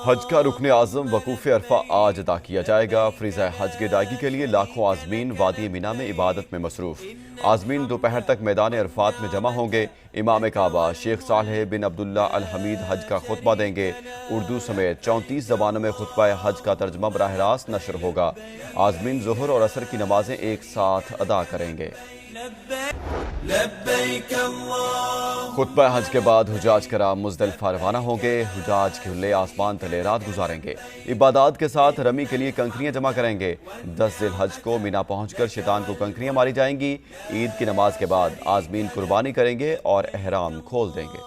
हज का रुकन आज़म वकूफ़ अरफा आज अदा किया जाएगा। फ्रीज़ा हज की अदायगी के लिए लाखों आज़मीन वादी मिना में इबादत में मसरूफ़। आज़मीन दोपहर तक मैदान अरफात में जमा होंगे। इमाम काबा शेख सालेह बिन अब्दुल्ला अल हमीद हज का खुतबा देंगे। उर्दू समेत 34 ज़बानों में खुतबा हज का तर्जमा बराह रास्त नशर होगा। आज़मीन ज़ोहर और असर की नमाजें एक साथ अदा करेंगे। खुतबा हज के बाद हुजाज कराम मुज़दलिफ़ा रवाना होंगे। हुजाज खुले आसमान तले रात गुजारेंगे। इबादत के साथ रमी के लिए कंकरियां जमा करेंगे। 10 ज़िल हज को मीना पहुंचकर शैतान को कंकरियां मारी जाएंगी। ईद की नमाज के बाद आज़मीन कुर्बानी करेंगे और एहराम खोल देंगे।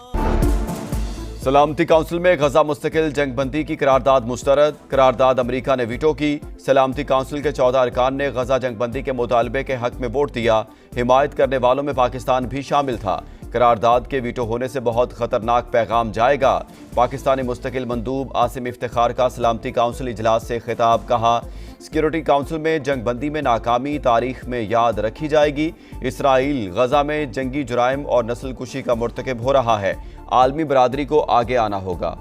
सलामती काउंसिल में गजा मुस्तकिल जंगबंदी की करारदाद मुस्तरद। करारदाद अमरीका ने वीटो की। सलामती काउंसिल के 14 अरकान ने गजा जंगबंदी के मुतालबे के हक में वोट दिया। हिमायत करने वालों में पाकिस्तान भी शामिल था। करारदाद के वीटो होने से बहुत खतरनाक पैगाम जाएगा। पाकिस्तानी मुस्तकिल मंदूब आसिम इफ्तिखार का सलामती काउंसिल इजलास से खिताब। कहा, सिक्योरिटी काउंसिल में जंगबंदी में नाकामी तारीख में याद रखी जाएगी। इसराइल गजा में जंगी जुराइम और नस्ल कुशी का मुर्तकिब हो रहा है। आलमी बरादरी को आगे आना होगा।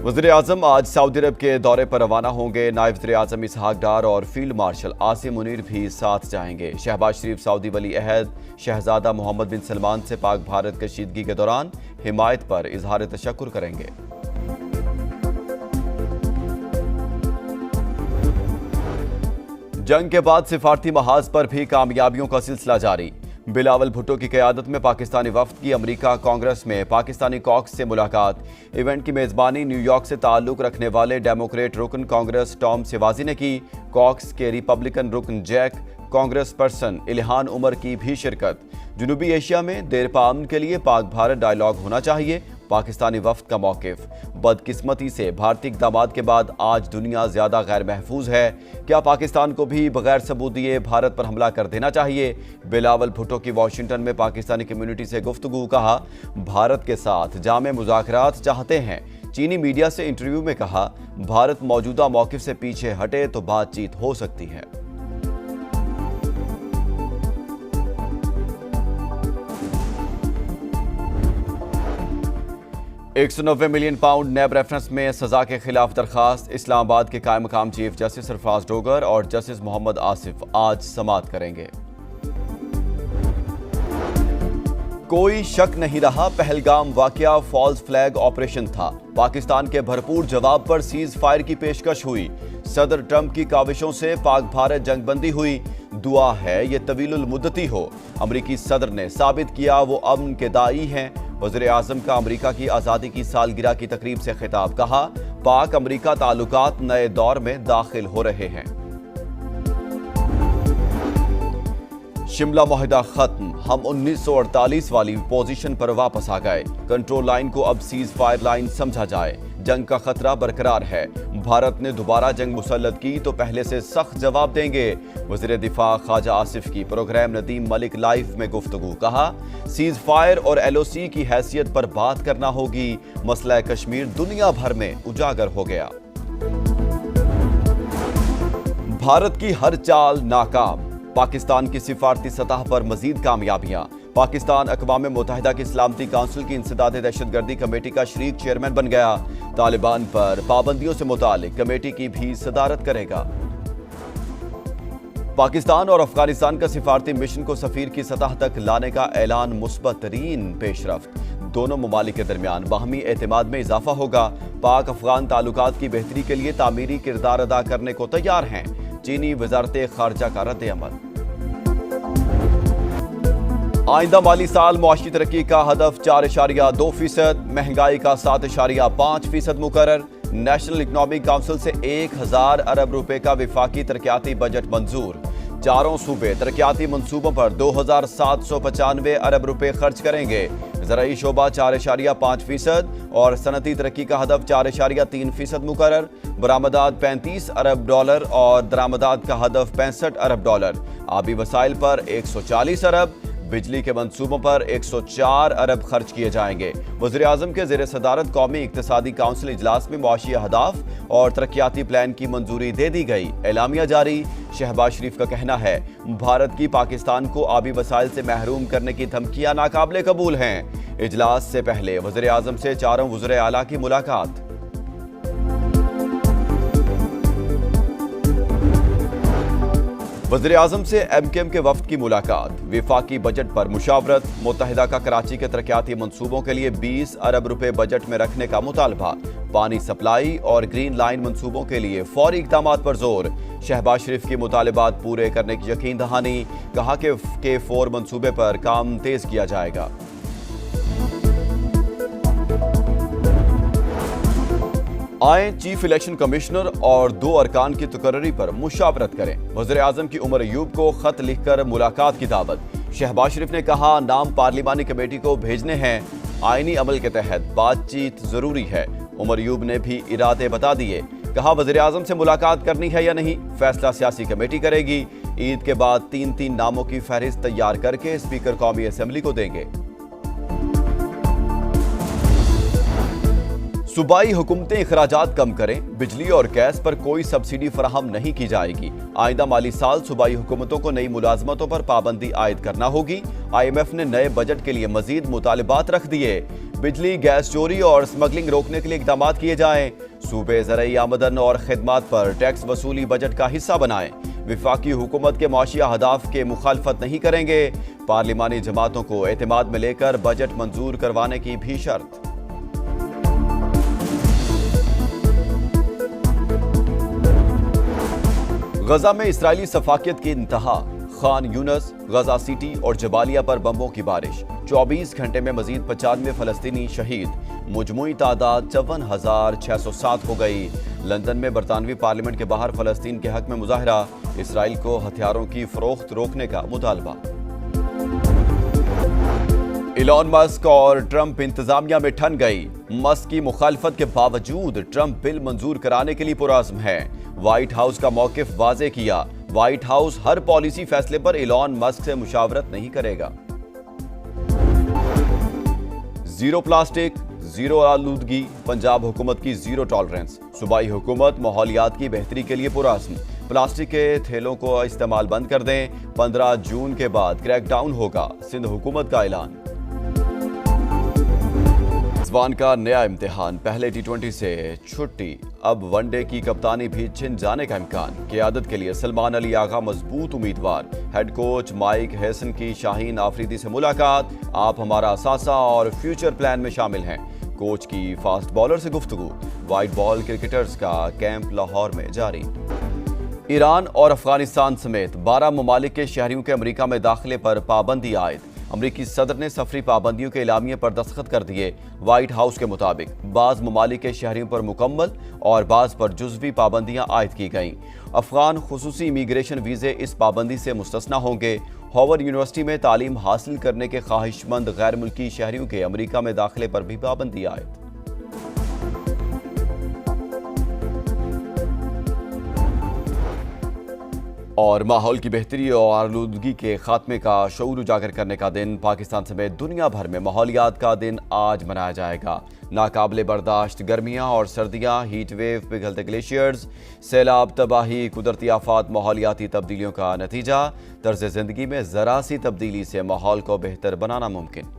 वज़ीर आज़म आज सऊदी अरब के दौरे पर रवाना होंगे। नायब वज़ीर आज़म इसहाक डार और फील्ड मार्शल आसिम मुनीर भी साथ जाएंगे। शहबाज शरीफ सऊदी वली अहद शहजादा मोहम्मद बिन सलमान से पाक भारत कशीदगी के दौरान हिमायत पर इजहार तशक्कुर करेंगे। जंग के बाद सिफारती महाज पर भी कामयाबियों का सिलसिला जारी। बिलावल भुट्टो की क़यादत में पाकिस्तानी वफ्द की अमरीका कांग्रेस में पाकिस्तानी कॉक्स से मुलाकात। इवेंट की मेज़बानी न्यूयॉर्क से ताल्लुक़ रखने वाले डेमोक्रेट रुकन कांग्रेस टॉम सेवाजी ने की। कॉक्स के रिपब्लिकन रुकन जैक, कांग्रेस पर्सन इल्हान उमर की भी शिरकत। जनूबी एशिया में देरपा अमन के लिए पाक भारत डायलॉग होना चाहिए, पाकिस्तानी वफ्द का मौक़िफ़। बदकिस्मती से भारतीय इक़दामात के बाद आज दुनिया ज़्यादा गैर महफूज है। क्या पाकिस्तान को भी बगैर सबूत दिए भारत पर हमला कर देना चाहिए? बिलावल भुट्टो की वाशिंगटन में पाकिस्तानी कम्युनिटी से गुफ्तगू। कहा, भारत के साथ जामे मुज़ाकरात चाहते हैं। चीनी मीडिया से इंटरव्यू में कहा, भारत मौजूदा मौक़िफ़ से पीछे हटे तो बातचीत हो सकती है। 190 मिलियन पाउंड नैब रेफरेंस में सजा के खिलाफ दरखास्त। इस्लामाबाद के कायम मकाम चीफ जस्टिस सरफराज डोगर और जस्टिस मोहम्मद आसिफ आज समाअत करेंगे। कोई शक नहीं रहा, पहलगाम वाकया फॉल्स फ्लैग ऑपरेशन था। पाकिस्तान के भरपूर जवाब पर सीज फायर की पेशकश हुई। सदर ट्रंप की काविशों से पाक भारत जंगबंदी हुई। दुआ है ये तवीलुल मुद्दती हो। अमरीकी सदर ने साबित किया वो अमन के दाई हैं। वज़ीर आज़म का अमरीका की आज़ादी की सालगिरह की तकरीब से खिताब। कहा, पाक अमरीका ताल्लुकात नए दौर में दाखिल हो रहे हैं। शिमला मुआहदा खत्म, हम 1948 वाली पोजीशन पर वापस आ गए। कंट्रोल लाइन को अब सीज फायर लाइन समझा जाए। जंग का खतरा बरकरार है। भारत ने दोबारा जंग मुसल्लत की तो पहले से सख्त जवाब देंगे। वज़ीर दिफा ख्वाजा आसिफ की प्रोग्राम नदीम मलिक लाइफ में गुफ्तगू। कहा, सीज फायर और LOC की हैसियत पर बात करना होगी। मसला कश्मीर दुनिया भर में उजागर हो गया। भारत की हर चाल नाकाम, पाकिस्तान की सिफारती सतह पर मजीद कामयाबियां। पाकिस्तान अक़वाम मुत्तहिदा की सलामती काउंसिल की इंसदादे दहशतगर्दी कमेटी का शरीक चेयरमैन बन गया। तालिबान पर पाबंदियों से मुतालिक कमेटी की भी सदारत करेगा। पाकिस्तान और अफगानिस्तान का सिफारती मिशन को सफीर की सतह तक लाने का ऐलान मुस्बत तरीन पेशरफ्त। दोनों ममालिक के दरमियान बाहमी एतमाद में इजाफा होगा। पाक अफगान ताल्लुकात की बेहतरी के लिए तामीरी किरदार अदा करने को तैयार हैं। चीनी वजारत खारजा का रद्द अमल। आइंदा माली साल मुआशी तरक्की का हदफ 4.2%, महंगाई का 7.5% मुकर्रर। नेशनल इकनॉमिक काउंसिल से 1000 अरब रुपए का विफाकी तरक्याती बजट मंजूर। चारों सूबे तरक्याती मंसूबों पर 2795 अरब रुपए खर्च करेंगे। ज़राई शोबा 4.5% और सनती तरक्की का हदफ 4.3% मुकर्रर। बरामदात $35 अरब और दरामदात का हदफ $65 अरब। आबी वसाइल पर 140 अरब, बिजली के मंसूबों पर 104 अरब खर्च किए जाएंगे। वज़ीर आज़म के ज़ेर सदारत कौमी इक़्तिसादी काउंसिल इजलास में मुआशी अहदाफ और तरक्याती प्लान की मंजूरी दे दी गई। एलामिया जारी। शहबाज शरीफ का कहना है, भारत की पाकिस्तान को आबी वसाइल से महरूम करने की धमकियां नाकाबिले कबूल हैं। इजलास से पहले वज़ीर आज़म से चारों वज़ीर आला की मुलाकात। वज़ीर आज़म से MKM के वफ्द की मुलाकात। विफाकी बजट पर मुशावरत। मुत्तहिदा का कराची के तरक्याती मंसूबों के लिए 20 अरब रुपए बजट में रखने का मुतालबा। पानी सप्लाई और ग्रीन लाइन मंसूबों के लिए फौरी इक़दामात पर जोर। शहबाज शरीफ की मुतालबात पूरे करने की यकीन दहानी। कहा कि K4 मंसूबे पर काम तेज किया जाएगा। आए चीफ इलेक्शन कमिश्नर और 2 अरकान की तकर्री पर मुशावरत करें। वज़ीर आज़म की उमर अयूब को खत लिखकर मुलाकात की दावत। शहबाज शरीफ ने कहा, नाम पार्लिमानी कमेटी को भेजने हैं। आईनी अमल के तहत बातचीत जरूरी है। उमर अयूब ने भी इरादे बता दिए। कहा, वज़ीर आज़म से मुलाकात करनी है या नहीं, फैसला सियासी कमेटी करेगी। ईद के बाद 3-3 नामों की फहरिस्त तैयार करके स्पीकर कौमी असेंबली को देंगे। सूबाई हुकूमतें अखराजात कम करें। बिजली और गैस पर कोई सब्सिडी फराहम नहीं की जाएगी। आइंदा माली साल सूबाई हुकूमतों को नई मुलाजमतों पर पाबंदी आयद करना होगी। IMF ने नए बजट के लिए मजीद मुतालिबात रख दिए। बिजली गैस चोरी और स्मगलिंग रोकने के लिए इकदाम किए जाएं। सूबे ज़राई आमदन और खिदमात पर टैक्स वसूली बजट का हिस्सा बनाएं। विफाकी हुकूमत के माशी अहदाफ के मुखालफत नहीं करेंगे। पार्लिमानी जमातों को एतमाद में लेकर बजट मंजूर करवाने की भी शर्त। गजा में इसराइली सफाकियत की इंतहा। खान यूनस, गजा सिटी और जबालिया पर बम्बों की बारिश। 24 घंटे में मजीद 95 फलस्तीनी शहीद। मुजमुई तादाद 54,607 हो गई। लंदन में बरतानवी पार्लियामेंट के बाहर फलस्तीन के हक में मुजाहरा। इसराइल को हथियारों की फरोख्त रोकने का मुतालबा। इलॉन मस्क और ट्रंप इंतजामिया में ठन गई। मस्क की मुखालफत के बावजूद ट्रंप बिल मंजूर कराने के लिए पुरअज़्म है। व्हाइट हाउस का मौकिफ वाज़े किया। व्हाइट हाउस हर पॉलिसी फैसले पर इलॉन मस्क से मुशावरत नहीं करेगा। जीरो प्लास्टिक, जीरो आलूदगी, पंजाब हुकूमत की जीरो टॉलरेंस। सूबाई हुकूमत माहौलियात की बेहतरी के लिए पुरअज़्म। प्लास्टिक के थैलों को इस्तेमाल बंद कर दें। 15 जून के बाद क्रैकडाउन होगा, सिंध हुकूमत का ऐलान। रिजवान का नया इम्तिहान। पहले T20 से छुट्टी, अब वनडे की कप्तानी भी छिन जाने का इम्कान। क़ियादत के लिए सलमान अली आगा मजबूत उम्मीदवार। हेड कोच माइक हैसन की शाहीन आफरीदी से मुलाकात। आप हमारा असासा और फ्यूचर प्लान में शामिल हैं। कोच की फास्ट बॉलर से गुफ्तगू। वाइट बॉल क्रिकेटर्स का कैंप लाहौर में जारी। ईरान और अफगानिस्तान समेत 12 ममालिक के शहरियों के अमरीका में दाखिले पर पाबंदी आयद। अमरीकी सदर ने सफरी पाबंदियों के एलामिये पर दस्तखत कर दिए। व्हाइट हाउस के मुताबिक बाज़ ममालिक के शहरियों पर मुकम्मल और बाज़ पर जुज़वी पाबंदियां आयद की गईं। अफगान खुसूसी इमिग्रेशन वीज़े इस पाबंदी से मुस्तस्ना होंगे। हॉवर्ड यूनिवर्सिटी में तालीम हासिल करने के ख्वाहिशमंद गैर मुल्की शहरियों के अमरीका में दाखिले पर भी पाबंदी आयद। और माहौल की बेहतरी और आलूदगी के खात्मे का शऊर उजागर करने का दिन। पाकिस्तान समेत दुनिया भर में माहौलियात का दिन आज मनाया जाएगा। नाकाबिले बर्दाश्त गर्मियाँ और सर्दियाँ, हीट वेव, पिघलते ग्लेशियर्स, सैलाब, तबाही, कुदरती आफात, माहौलियाती तब्दीलियों का नतीजा। तर्ज ज़िंदगी में ज़रा सी तब्दीली से माहौल को बेहतर बनाना मुमकिन।